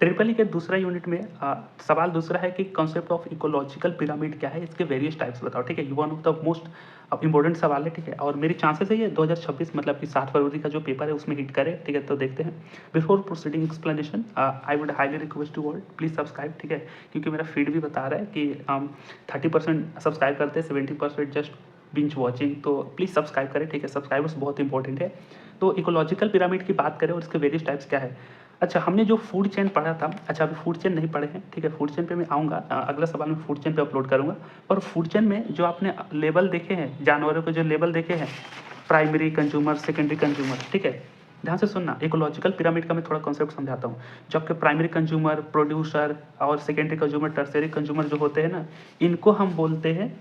Triple E के दूसरा unit में सवाल दूसरा है कि कॉन्सेप्ट ऑफ इकोलॉजिकल पिरामिड क्या है, इसके वेरियस टाइप्स बताओ। ठीक है, ये one of the most important सवाल है। ठीक है, और मेरी चांसेस है ये 2026 मतलब कि 7 फरवरी का जो पेपर है उसमें हिट करे। ठीक है, तो देखते हैं। Before proceeding explanation I would highly request to all please subscribe. ठीक है, क्योंकि मेरा फीड भी बता रहा है कि 30% सब्सक्राइब करते हैं, 70% जस्ट बिंच वॉचिंग, तो प्लीज़ सब्सक्राइब करें। ठीक है, सब्सक्राइबर्स बहुत इंपॉर्टेंट है। तो इकोलॉजिकल पिरामिड की बात करें और इसके वेरियस टाइप्स क्या है। अच्छा, हमने जो फूड चेन पढ़ा था, अच्छा अभी फूड चेन नहीं पढ़े हैं। ठीक है, फूड चेन पे मैं आऊँगा, अगला सवाल मैं फूड चेन पे अपलोड करूँगा। और फूड चेन में जो आपने लेवल देखे हैं, जानवरों के जो लेवल देखे हैं, प्राइमरी कंज्यूमर, सेकेंडरी कंज्यूमर। ठीक है, ध्यान से सुनना, इकोलॉजिकल पिरामिड का मैं थोड़ा कॉन्सेप्ट समझाता हूँ। जो आपके प्राइमरी कंज्यूमर, प्रोड्यूसर और सेकेंडरी कंज्यूमर, टर्सरी कंज्यूमर जो होते हैं ना, इनको हम बोलते हैं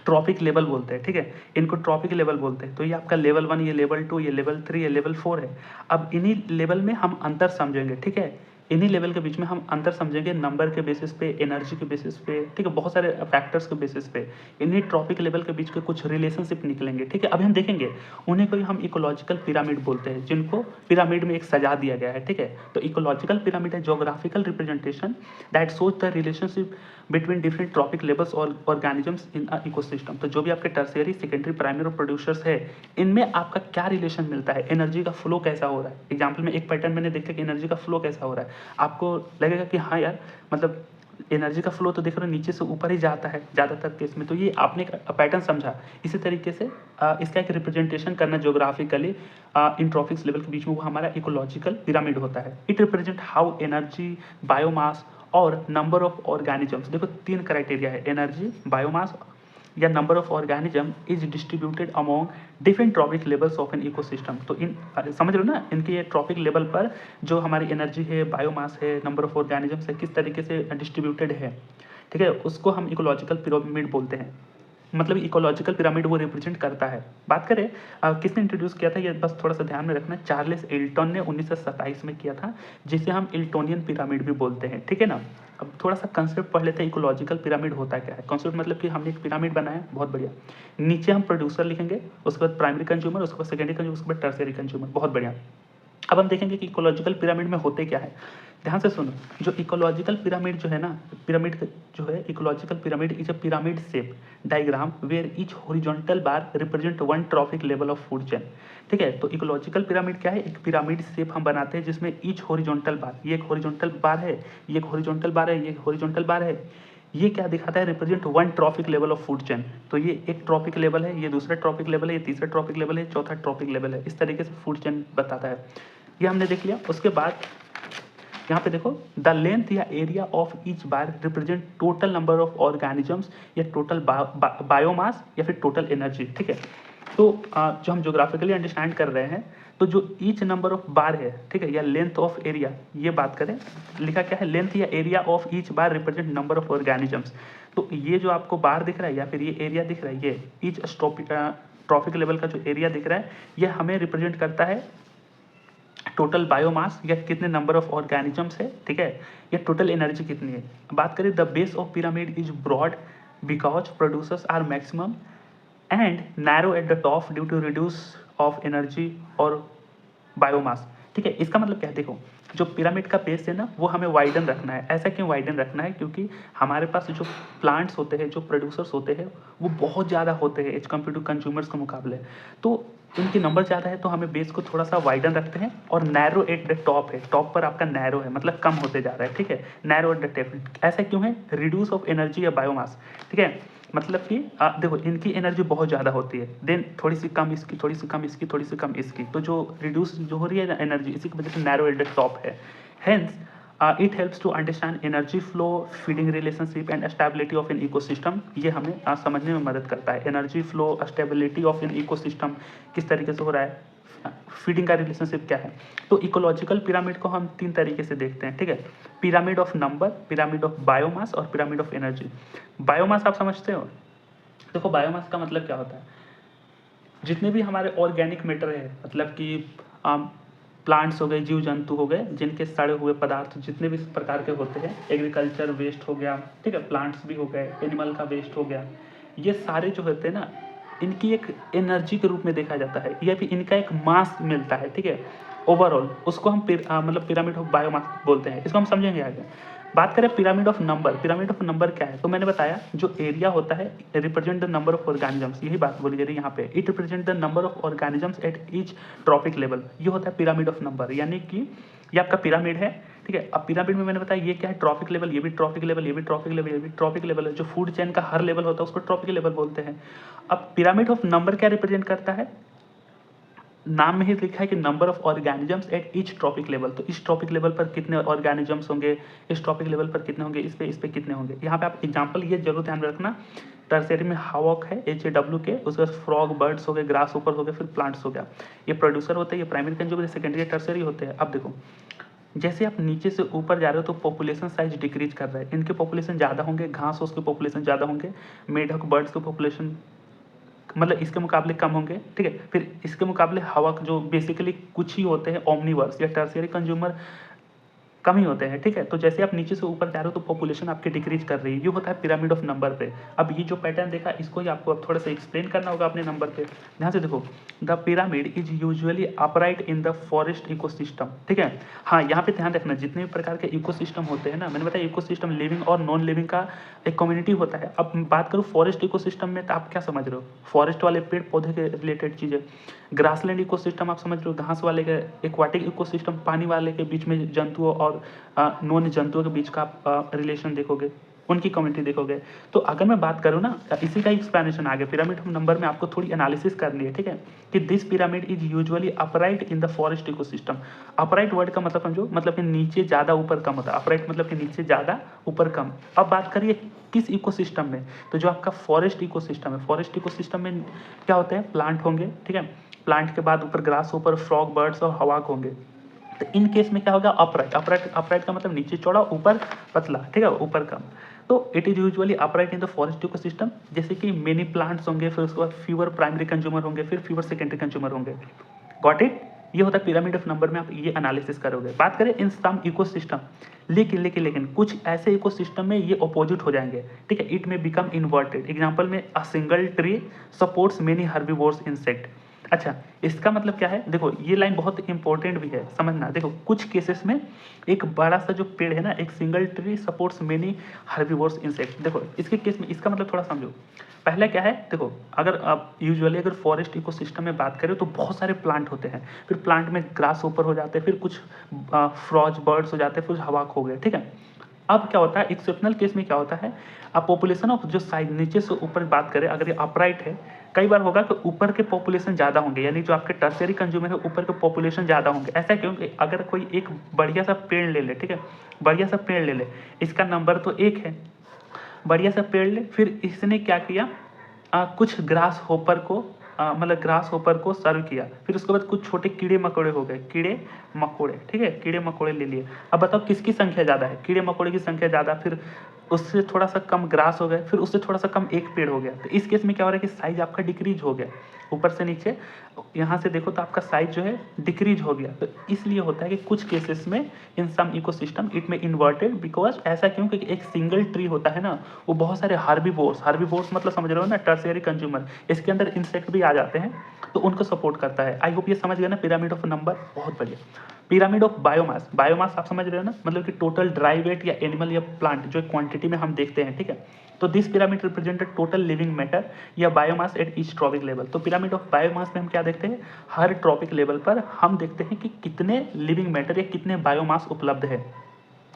ट्रॉपिक लेवल बोलते हैं। ठीक है, इनको ट्रॉपिक लेवल बोलते हैं। तो ये आपका लेवल 1, ये लेवल 2, ये लेवल 3, ये लेवल 4 है। अब इन्हीं लेवल में हम अंतर समझेंगे। ठीक है, इन्हीं लेवल के बीच में हम अंतर समझेंगे नंबर के बेसिस पे, एनर्जी के बेसिस पे। ठीक है, बहुत सारे फैक्टर्स के बेसिस पे इन्हीं ट्रॉपिक लेवल के बीच के कुछ रिलेशनशिप निकलेंगे। ठीक है, अभी हम देखेंगे, उन्हीं को ही हम इकोलॉजिकल पिरामिड बोलते हैं, जिनको पिरामिड में एक सजा दिया गया है। ठीक है, तो इकोलॉजिकल पिरामिड है geographical representation that shows the relationship between different trophic levels और ऑर्गेनिजम्स इन अ इकोसिस्टम। तो जो भी आपके टर्शियरी, सेकेंडरी, प्राइमरी और प्रोड्यूसर्स है, इनमें आपका क्या रिलेशन मिलता है, एनर्जी का फ्लो कैसा हो रहा है। एग्जाम्पल में एक पैटर्न मैंने देखा कि एनर्जी का फ्लो कैसा हो रहा है। आपको लगेगा कि हाँ यार, मतलब एनर्जी का फ्लो तो देख रहे हो नीचे से ऊपर ही जाता है ज़्यादातर केस में। तो ये आपने एक पैटर्न समझा। इसी तरीके से इसका एक रिप्रेजेंटेशन करना जोग्राफिकली इन ट्रॉपिक्स लेवल के बीच में, वो हमारा इकोलॉजिकल पिरामिड होता है। It represent how energy, biomass और नंबर ऑफ ऑर्गेनिजम्स, देखो 3 क्राइटेरिया है, एनर्जी, बायोमास या number of organism is distributed among different trophic levels of an ecosystem. तो इन समझ लो ना, इनके ये ट्रॉपिक लेवल पर जो हमारी एनर्जी है, बायोमास है, नंबर ऑफ ऑर्गेनिजम्स है, किस तरीके से डिस्ट्रीब्यूटेड है। ठीक है, उसको हम इकोलॉजिकल पिरामिड बोलते हैं। मतलब इकोलॉजिकल पिरामिड वो रिप्रेजेंट करता है। बात करें किसने इंट्रोड्यूस किया था, ये बस थोड़ा सा ध्यान में रखना, चार्ल्स इल्टन ने 1927 में किया था, जिसे हम इल्टोनियन पिरामिड भी बोलते हैं। ठीक है ना, अब थोड़ा सा कंसेप्ट पढ़ लेते हैं, इकोलॉजिकल पिरामिड होता क्या है। कंसेप्ट मतलब कि हमने एक पिरामिड बनाया, बहुत बढ़िया। नीचे हम प्रोड्यूसर लिखेंगे, उसके बाद प्राइमरी कंज्यूमर, उसके बाद सेकेंडरी कंज्यूमर, उसके बाद टर्शियरी कंज्यूमर, बहुत बढ़िया। अब हम देखेंगे कि इकोलॉजिकल पिरामिड में होते क्या है। ध्यान से सुनो, जो इकोलॉजिकल पिरामिड जो है ना, पिरामिड जो है, ecological pyramid is a pyramid shape diagram where each horizontal bar represent one trophic level of food chain. ठीक है, तो इकोलॉजिकल पिरामिड क्या है, एक पिरामिड शेप हम बनाते हैं जिसमें ईच हॉरिजॉन्टल बार, ये एक हॉरिजॉन्टल बार है, ये एक हॉरिजॉन्टल बार है, ये एक हॉरिजॉन्टल बार है, ये क्या दिखाता है, represent one trophic level of food chain. तो ये एक ट्रॉपिक लेवल है, ये दूसरा ट्रॉपिक लेवल है, ये तीसरा ट्रॉपिक लेवल है, चौथा ट्रॉपिक लेवल है। इस तरीके से फूड चेन बताता है। ये हमने देख लिया। उसके बाद यहाँ पे देखो, द लेंथ या area of each bar represent total number of organisms या टोटल बायोमास या फिर टोटल एनर्जी। ठीक है, तो जो हम ज्योग्राफिकली अंडरस्टैंड कर रहे हैं, तो जो ईच नंबर ऑफ बार है, ठीक है, या लेंथ ऑफ एरिया, ये बात करें, लिखा क्या है, लेंथ या area of each bar represent number of organisms. तो ये जो आपको बार दिख रहा है या फिर ये एरिया दिख रहा है, ये ईच ट्रॉपिक लेवल का जो एरिया दिख रहा है, ये हमें रिप्रेजेंट करता है टोटल बायोमास या कितने नंबर ऑफ ऑर्गेनिजम्स है। ठीक है, या टोटल एनर्जी कितनी है। बात करें, the base of pyramid is broad because producers are maximum and narrow at the top due to reduce of energy और बायोमास। ठीक है, इसका मतलब क्या है, देखो जो पिरामिड का बेस है ना, वो हमें वाइडन रखना है। ऐसा क्यों वाइडन रखना है, क्योंकि हमारे पास जो प्लांट्स होते हैं, जो प्रोड्यूसर्स होते हैं, वो बहुत ज़्यादा होते हैं एज कम्पेयर टू कंज्यूमर्स के मुकाबले। तो उनकी नंबर ज़्यादा है, तो हमें बेस को थोड़ा सा वाइडन रखते हैं। और नैरो एट द टॉप है, टॉप पर आपका नैरो है, मतलब कम होते जा रहा है। ठीक है, नैरो एट द टॉप, ऐसा क्यों है, रिड्यूस ऑफ एनर्जी या बायोमास। ठीक है, मतलब कि देखो इनकी एनर्जी बहुत ज़्यादा होती है, देन थोड़ी सी कम इसकी, थोड़ी सी कम इसकी, थोड़ी सी कम इसकी, तो जो रिड्यूस जो हो रही है एनर्जी, इसी की वजह से नैरो एट द टॉप है। Hence it helps to understand energy flow, feeding relationship and stability of an ecosystem. ये हमें समझने में मदद करता है। Energy flow, stability of an ecosystem किस तरीके से हो रहा है, फीडिंग का रिलेशनशिप क्या है। तो इकोलॉजिकल पिरामिड को हम 3 तरीके से देखते हैं। ठीक है, pyramid of number, pyramid of biomass और पिरामिड ऑफ एनर्जी। बायोमास आप समझते हो, देखो बायोमास का मतलब क्या होता है, जितने भी हमारे ऑर्गेनिक मैटर है, मतलब कि प्लांट्स हो गए, जीव जंतु हो गए, जिनके सड़े हुए पदार्थ जितने भी प्रकार के होते हैं, एग्रीकल्चर वेस्ट हो गया, ठीक है, प्लांट्स भी हो गए, एनिमल का वेस्ट हो गया, ये सारे जो होते हैं ना, इनकी एक एनर्जी के रूप में देखा जाता है, या फिर इनका एक मास मिलता है। ठीक है, ओवरऑल, उसको हम मतलब पिरामिड ऑफ बायोमास बोलते हैं। इसको हम समझेंगे आगे। बात करें pyramid of number, pyramid of number क्या है? तो मैंने बताया जो एरिया होता है represent the number of organisms, यही बात बोली जा रही है यहाँ पे। It represent the number of organisms eight each trophic level, ये होता है पिरामिड ऑफ नंबर। यानी कि ये आपका पिरामिड है, ठीक है। अब पिरामिड में मैंने बताया ये क्या है, ट्रॉपिक लेवल, ये भी ट्रॉपिक लेवल, ये भी ट्रॉपिक लेवल, ये भी ट्रॉपिक लेवल है। जो फूड चेन का हर लेवल होता है उसको ट्रॉपिक लेवल बोलते हैं। अब पिरामिड ऑफ नंबर क्या रिप्रेजेंट करता है? नाम में ही लिखा है कि number of organisms eight each trophic level. तो इस ट्रॉपिक लेवल पर कितने ऑर्गेनिजम्स होंगे, इस ट्रॉपिक लेवल पर कितने होंगे, इस पे कितने होंगे। यहाँ पे आप एग्जांपल ये जरूर ध्यान में रखना, टर्शियरी में हावॉक है HAW के, उसके बाद फ्रॉग, बर्ड्स हो गए, ग्रास ऊपर हो गए, फिर प्लांट्स हो गया। ये प्रोड्यूसर होते हैं, ये प्राइमरी कंज्यूमर, सेकेंडरी टर्शियरी होते हैं। अब देखो जैसे आप नीचे से ऊपर जा रहे हो तो पॉपुलेशन साइज डिक्रीज कर रहा है। इनके पॉपुलेशन ज़्यादा होंगे, घास उसके पॉपुलेशन ज़्यादा होंगे, मेढक बर्ड्स के पॉपुलेशन मतलब इसके मुकाबले कम होंगे, ठीक है। फिर इसके मुकाबले हवा जो बेसिकली कुछ ही होते हैं ओमनीवर्स या टर्शियरी कंज्यूमर कम ही होते हैं, ठीक है। तो जैसे आप नीचे से ऊपर जा रहे हो तो पॉपुलेशन आपकी डिक्रीज कर रही है, ये होता है पिरामिड ऑफ नंबर पे। अब ये जो पैटर्न देखा इसको ही आपको अब थोड़ा सा एक्सप्लेन करना होगा अपने नंबर पे। ध्यान से देखो, the pyramid is usually upright in the forest ecosystem, ठीक है। हाँ, यहाँ पे ध्यान रखना जितने भी प्रकार के इकोसिस्टम होते हैं ना, मैंने बताया इकोसिस्टम लिविंग और नॉन लिविंग का एक कम्युनिटी होता है। अब बात करूँ फॉरेस्ट इकोसिस्टम में तो आप क्या समझ रहे हो? फॉरेस्ट वाले पेड़ पौधे के रिलेटेड चीज़ें। ग्रासलैंड इकोसिस्टम आप समझ रहे हो, घास वाले के। एक्वाटिक इकोसिस्टम पानी वाले के बीच में जंतुओं और नॉन जंतुओं के बीच का आप रिलेशन देखोगे, उनकी कम्युनिटी देखोगे। तो अगर मैं बात करूँ ना, इसी का एक्सप्लेनेशन आगे पिरामिड ऑफ नंबर में आपको थोड़ी एनालिसिस करनी है, ठीक है, कि this pyramid is usually upright in the forest ecosystem. Upright word का मतलब समझो, मतलब कि नीचे ज़्यादा ऊपर कम होता है। अपराइट मतलब कि नीचे ज़्यादा ऊपर कम। अब बात करिए किस इकोसिस्टम में, तो जो आपका फॉरेस्ट इकोसिस्टम है, फॉरेस्ट इकोसिस्टम में क्या होते हैं? प्लांट होंगे, ठीक है। प्लांट के बाद ऊपर ग्रास, ऊपर फ्रॉग, बर्ड्स और हवाक होंगे। तो इन केस में क्या होगा? अपराइट। अपराइट का मतलब नीचे चौड़ा, ऊपर पतला, ठीक है, ऊपर कम। तो it is usually upright in the forest ecosystem. जैसे कि मेनी प्लांट्स होंगे, फिर उसके बाद फीवर प्राइमरी कंज्यूमर होंगे, फिर फीवर सेकेंडरी कंज्यूमर होंगे। Got it? ये होता है पिरामिड ऑफ नंबर में आप ये एनालिसिस करोगे। बात करें इन सम इकोसिस्टम, लेकिन कुछ ऐसे इकोसिस्टम में ये अपोजिट हो जाएंगे, ठीक है। इट में बिकम इन्वर्टेड। एग्जांपल में a single tree supports many herbivores insect. अच्छा, इसका मतलब क्या है? देखो ये लाइन बहुत इंपॉर्टेंट भी है, समझना। देखो कुछ केसेस में एक बड़ा सा जो पेड़ है ना, एक single tree supports many herbivores insect. देखो इसके केस में इसका मतलब थोड़ा समझो। पहले क्या है? देखो अगर आप यूजुअली अगर फॉरेस्ट इकोसिस्टम में बात करें तो बहुत सारे प्लांट होते हैं, फिर प्लांट में ग्रास ऊपर हो जाते हैं, फिर कुछ फ्रॉज बर्ड्स हो जाते हैं, फिर हवाक हो गए, ठीक है। अब क्या होता है एक्सेप्शनल केस में, क्या होता है, अब पॉपुलेशन ऑफ जो साइड नीचे से ऊपर बात करें, अगर ये अपराइट है, कई बार होगा कि ऊपर के पॉपुलेशन ज़्यादा होंगे, यानी जो आपके टर्शियरी कंज्यूमर है ऊपर के पॉपुलेशन ज़्यादा होंगे। ऐसा क्यों? कि अगर कोई एक बढ़िया सा पेड़ ले ले, ठीक है, बढ़िया सा पेड़ ले ले, इसका नंबर तो 1 है, बढ़िया सा पेड़ ले, फिर इसने क्या किया, कुछ ग्रास होपर को मतलब ग्रास होपर को सर्व किया, फिर उसके बाद कुछ छोटे कीड़े मकोड़े हो गए, कीड़े मकोड़े, ठीक है, कीड़े मकोड़े ले लिए। अब बताओ किसकी संख्या ज़्यादा है? कीड़े मकोड़े की संख्या ज़्यादा, फिर उससे थोड़ा सा कम ग्रास हो गए, फिर उससे थोड़ा सा कम एक पेड़ हो गया। तो इस केस में क्या हो रहा है कि साइज आपका डिक्रीज हो गया, ऊपर से नीचे यहाँ से देखो तो आपका साइज जो है डिक्रीज हो गया। तो इसलिए होता है कि कुछ केसेस में इन सम इकोसिस्टम इट में इन्वर्टेड, बिकॉज ऐसा क्यों? क्योंकि एक सिंगल ट्री होता है ना, वो बहुत सारे हार्बीवोर्स मतलब समझ रहे हो ना, टर्शियरी कंज्यूमर, इसके अंदर इंसेक्ट भी आ जाते हैं, तो उनको सपोर्ट करता है। आई होप ये समझ गए ना पिरामिड ऑफ नंबर, बहुत बढ़िया। पिरामिड ऑफ बायोमास, बायोमास आप समझ रहे हो ना, मतलब कि टोटल ड्राई वेट या एनिमल या प्लांट जो क्वांटिटी में हम देखते हैं, ठीक है। तो this pyramid represented total living matter या biomass at each trophic level. तो पिरामिड ऑफ बायोमास में हम क्या देखते हैं? हर ट्रॉपिक लेवल पर हम देखते हैं कि कितने लिविंग मैटर या कितने बायोमास उपलब्ध है,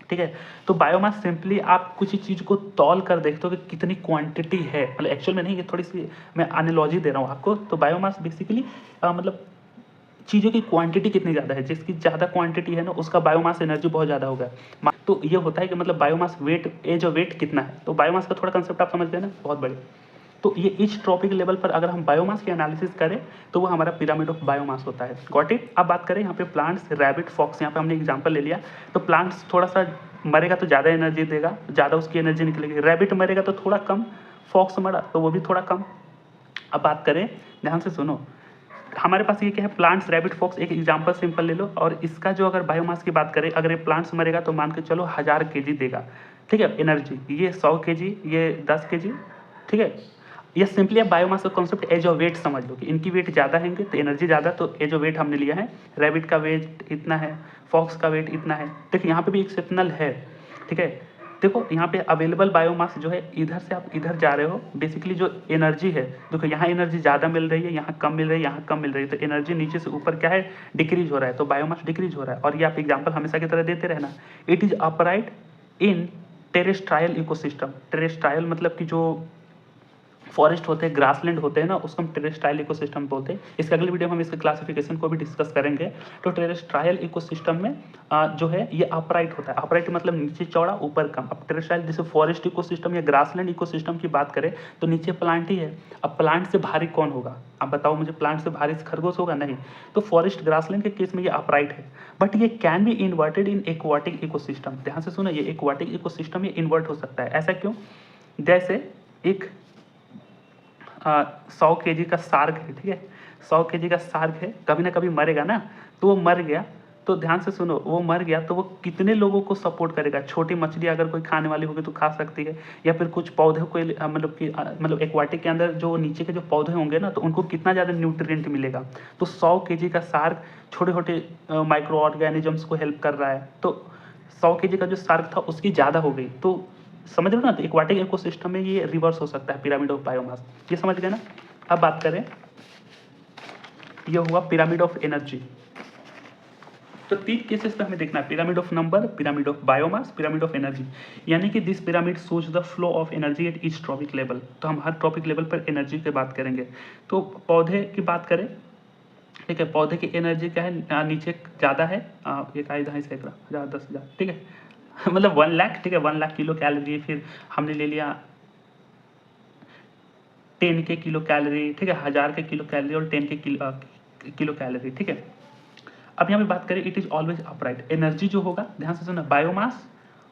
ठीक है। तो बायोमास सिंपली आप कुछ चीज़ को तौल कर देखते हो कि कितनी क्वांटिटी है, मतलब एक्चुअल में नहीं, ये थोड़ी सी मैं एनालॉजी दे रहा हूँ आपको। तो बायोमास बेसिकली मतलब चीज़ों की क्वांटिटी कितनी ज़्यादा है, जिसकी ज़्यादा क्वांटिटी है ना उसका बायोमास एनर्जी बहुत ज़्यादा होगा। तो ये होता है कि मतलब बायोमास वेट, जो वेट कितना है, तो बायोमास का थोड़ा कंसेप्ट आप समझ गए ना, बहुत बढ़िया। तो ये इच ट्रॉपिक लेवल पर अगर हम बायोमास की एनालिसिस करें तो वो हमारा पिरामिड ऑफ बायोमास होता है। Got it? अब बात करें यहाँ पे प्लांट्स, रैबिट, फॉक्स, यहाँ पे हमने एग्जांपल ले लिया। तो प्लांट्स थोड़ा सा मरेगा तो ज़्यादा एनर्जी देगा, ज़्यादा उसकी एनर्जी निकलेगी। रैबिट मरेगा तो थोड़ा कम, फॉक्स मरा तो वो भी थोड़ा कम। अब बात करें, ध्यान से सुनो, हमारे पास ये क्या है, प्लांट्स, रैबिट, फॉक्स, एक एग्जांपल सिंपल ले लो, और इसका जो अगर बायोमास की बात करें, अगर ये प्लांट्स मरेगा तो मान के चलो 1000 kg देगा, ठीक है, एनर्जी। ये 100 kg, ये 10 kg, ठीक है। या सिंपली आप बायोमास का कॉन्सेप्ट एज अ वेट समझ लो कि इनकी वेट ज़्यादा हैंगे तो एनर्जी ज़्यादा, तो एज अ वेट हमने लिया है। रैबिट का वेट इतना है, फॉक्स का वेट इतना है। देखिए यहाँ पे भी एक्सेप्शनल है, ठीक है। देखो यहाँ पे अवेलेबल बायोमास जो है, इधर से आप इधर जा रहे हो, बेसिकली जो एनर्जी है, देखो यहाँ एनर्जी ज़्यादा मिल रही है, यहाँ कम मिल रही है, यहाँ कम मिल रही है, तो एनर्जी नीचे से ऊपर क्या है, डिक्रीज हो रहा है, तो बायोमास डिक्रीज हो रहा है। और ये आप एग्जाम्पल हमेशा की तरह देते रहना। It is upright in terrestrial ecosystem. Terrestrial मतलब कि जो फॉरेस्ट होते हैं, ग्रासलैंड होते हैं ना, उसको हम टेरेस्ट्रायल इकोसिस्टम बोलते हैं। इसके अगले वीडियो में हम इसके क्लासिफिकेशन को भी डिस्कस करेंगे। तो टेरेस्ट्रायल इकोसिस्टम में जो है ये अपराइट होता है। अपराइट मतलब नीचे चौड़ा ऊपर कम। अब टेरेस्ट्रायल जैसे फॉरेस्ट इकोसिस्टम या ग्रासलैंड इकोसिस्टम की बात करें तो नीचे प्लांट ही है। अब प्लांट से भारी कौन होगा, आप बताओ मुझे, प्लांट से भारी खरगोश होगा? नहीं। तो फॉरेस्ट ग्रासलैंड के केस में ये अपराइट है, बट ये can be inverted in aquatic ecosystem. ध्यान से सुनो, ये एक्वाटिक इकोसिस्टम ये इन्वर्ट हो सकता है। ऐसा क्यों? जैसे एक 100 केजी का शार्क है, ठीक है, 100 केजी का शार्क है, कभी ना कभी मरेगा ना, तो वो मर गया, तो ध्यान से सुनो, वो मर गया तो वो कितने लोगों को सपोर्ट करेगा? छोटी मछली अगर कोई खाने वाली होगी तो खा सकती है, या फिर कुछ पौधे को मतलब कि मतलब एक्वाटिक के अंदर जो नीचे के जो पौधे होंगे ना, तो उनको कितना ज़्यादा न्यूट्रिएंट मिलेगा। तो 100 केजी का शार्क छोटे छोटे माइक्रो ऑर्गेनिजम्स को हेल्प कर रहा है, तो 100 केजी का जो शार्क था उसकी ज़्यादा हो गई, तो समझ रहे हो ना, तो एक्वाटिक इकोसिस्टम में ये रिवर्स हो सकता है, पिरामिड ऑफ बायोमास। ये समझ गए ना। अब बात करें, ये हुआ पिरामिड ऑफ एनर्जी। तो 3 केसेस पे हमें देखना है, pyramid of number, pyramid of biomass, pyramid of energy. यानी कि this pyramid shows the flow of energy at each trophic level. तो हम हर ट्रॉपिक लेवल पर एनर्जी की बात करेंगे। तो पौधे की बात करें, ठीक है, पौधे की एनर्जी क्या है, नीचे ज़्यादा है, 1,500 सैकड़ा 1000 10,000, ठीक है मतलब 1 लाख, ठीक है, 1 लाख किलो कैलोरी। फिर हमने ले लिया 10 के किलो कैलोरी, ठीक है, 1000 के किलो कैलोरी और 10 के किलो कैलोरी, ठीक है। अब यहाँ पे बात करें, it is always upright. Energy जो होगा, ध्यान से सुना, बायोमास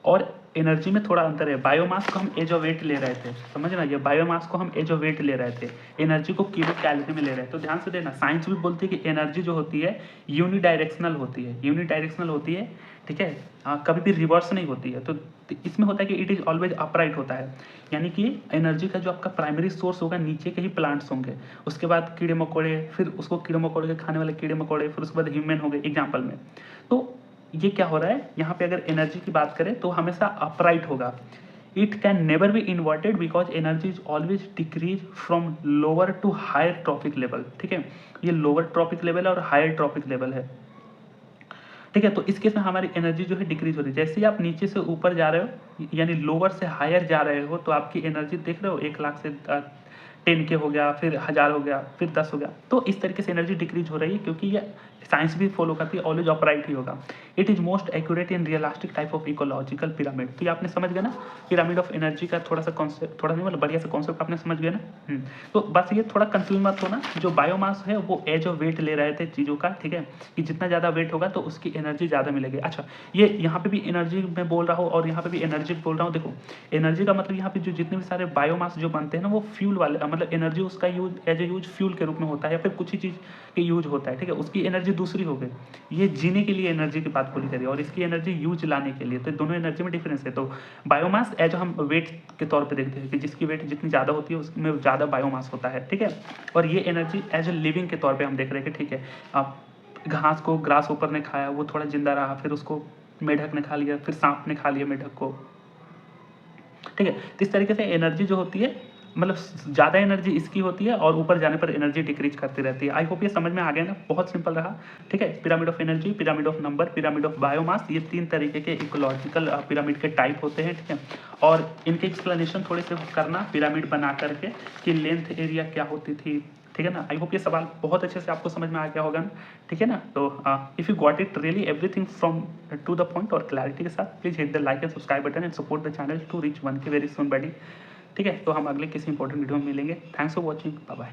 और एनर्जी में थोड़ा अंतर है। बायोमास को हम एज ऑफ वेट ले रहे थे, समझना, ये बायोमास को हम एज ऑफ वेट ले रहे थे, एनर्जी को किलो कैलोरी में ले रहे हैं। तो ध्यान से देना, साइंस भी बोलती है कि एनर्जी जो होती है यूनिडायरेक्शनल होती है, यूनिडायरेक्शनल होती है, ठीक है, कभी भी रिवर्स नहीं होती है। तो इसमें होता है कि इट इज ऑलवेज अपराइट होता है, यानी कि एनर्जी का जो आपका प्राइमरी सोर्स होगा नीचे के ही प्लांट्स होंगे, उसके बाद कीड़े मकोड़े, फिर उसको कीड़े मकोड़े के खाने वाले कीड़े मकोड़े, फिर उसके बाद ह्यूमन हो गए एग्जाम्पल में। तो ये क्या हो रहा है यहाँ पे, अगर एनर्जी की बात करें तो हमेशा अपराइट होगा। It can never be inverted because energy is always decrease from lower to higher trophic level, ठीक है। ये लोअर ट्रॉपिक लेवल है और हायर ट्रॉपिक लेवल है, ठीक है। तो इस केस में हमारी एनर्जी जो है डिक्रीज हो रही है। जैसे ही आप नीचे से ऊपर जा रहे हो, यानी लोअर से हायर जा रहे हो, तो आपकी एनर्जी देख रहे हो 1 लाख से 10 के हो गया, फिर 1000 हो गया, फिर 10 हो गया। तो इस तरीके से एनर्जी डिक्रीज हो रही है, क्योंकि ये साइंस भी फॉलो करती है, ऑलवेज अपराइट ही होगा। It is most accurate in realistic type of ecological pyramid. तो ये आपने समझ गया ना, पिरामिड ऑफ एनर्जी का थोड़ा सा कॉन्सेप्ट, थोड़ा नहीं मतलब बढ़िया सा कॉन्सेप्ट आपने समझ गया ना। तो बस ये थोड़ा कंफ्यूज मत होना, जो बायोमास है वो एज ऑफ वेट ले रहे थे चीज़ों का, ठीक है, कि जितना ज़्यादा वेट होगा तो उसकी एनर्जी ज़्यादा मिलेगी। अच्छा, ये यहाँ पे भी एनर्जी में बोल रहा हूँ और यहाँ पे भी एनर्जी बोल रहा हूँ। देखो, एनर्जी का मतलब यहाँ पे जो जितने भी सारे बायोमास जो बनते हैं ना, वो फ्यूल वाले, मतलब एनर्जी उसका use as a use fuel के रूप में होता है, या फिर कुछ ही चीज़ के यूज होता है, ठीक है, उसकी एनर्जी दूसरी हो गई। ये जीने के लिए एनर्जी की बात बोली जा रही है, और इसकी एनर्जी यूज लाने के लिए, तो दोनों एनर्जी में डिफरेंस है। तो बायोमास एज हम वेट के तौर पे देखते हैं कि जिसकी वेट जितनी ज़्यादा होती है उसमें ज़्यादा बायोमास होता है, ठीक है। और ये एनर्जी एज ए लिविंग के तौर पे हम देख रहे हैं कि ठीक है, आप घास को ग्रास ऊपर ने खाया, वो थोड़ा जिंदा रहा, फिर उसको मेढक ने खा लिया, फिर सांप ने खा लिया मेढक को, ठीक है। तो इस तरीके से एनर्जी जो होती है, मतलब ज़्यादा एनर्जी इसकी होती है और ऊपर जाने पर एनर्जी डिक्रीज करती रहती है। आई होप ये समझ में आ गया ना, बहुत सिंपल रहा, ठीक है। Pyramid of energy, pyramid of number, pyramid of biomass, ये 3 तरीके के इकोलॉजिकल पिरामिड के टाइप होते हैं, ठीक है। और इनके एक्सप्लेनेशन थोड़े से करना पिरामिड बना करके कि लेंथ एरिया क्या होती थी, ठीक है ना। आई होप ये सवाल बहुत अच्छे से आपको समझ में आ गया होगा ना, ठीक है ना। तो if you got it really everything from to the point और क्लैरिटी के साथ, please hit the like and subscribe button and support the channel to reach 1K very soon buddy, ठीक है। तो हम अगले किसी इंपॉर्टेंट वीडियो में मिलेंगे। Thanks for watching, bye bye.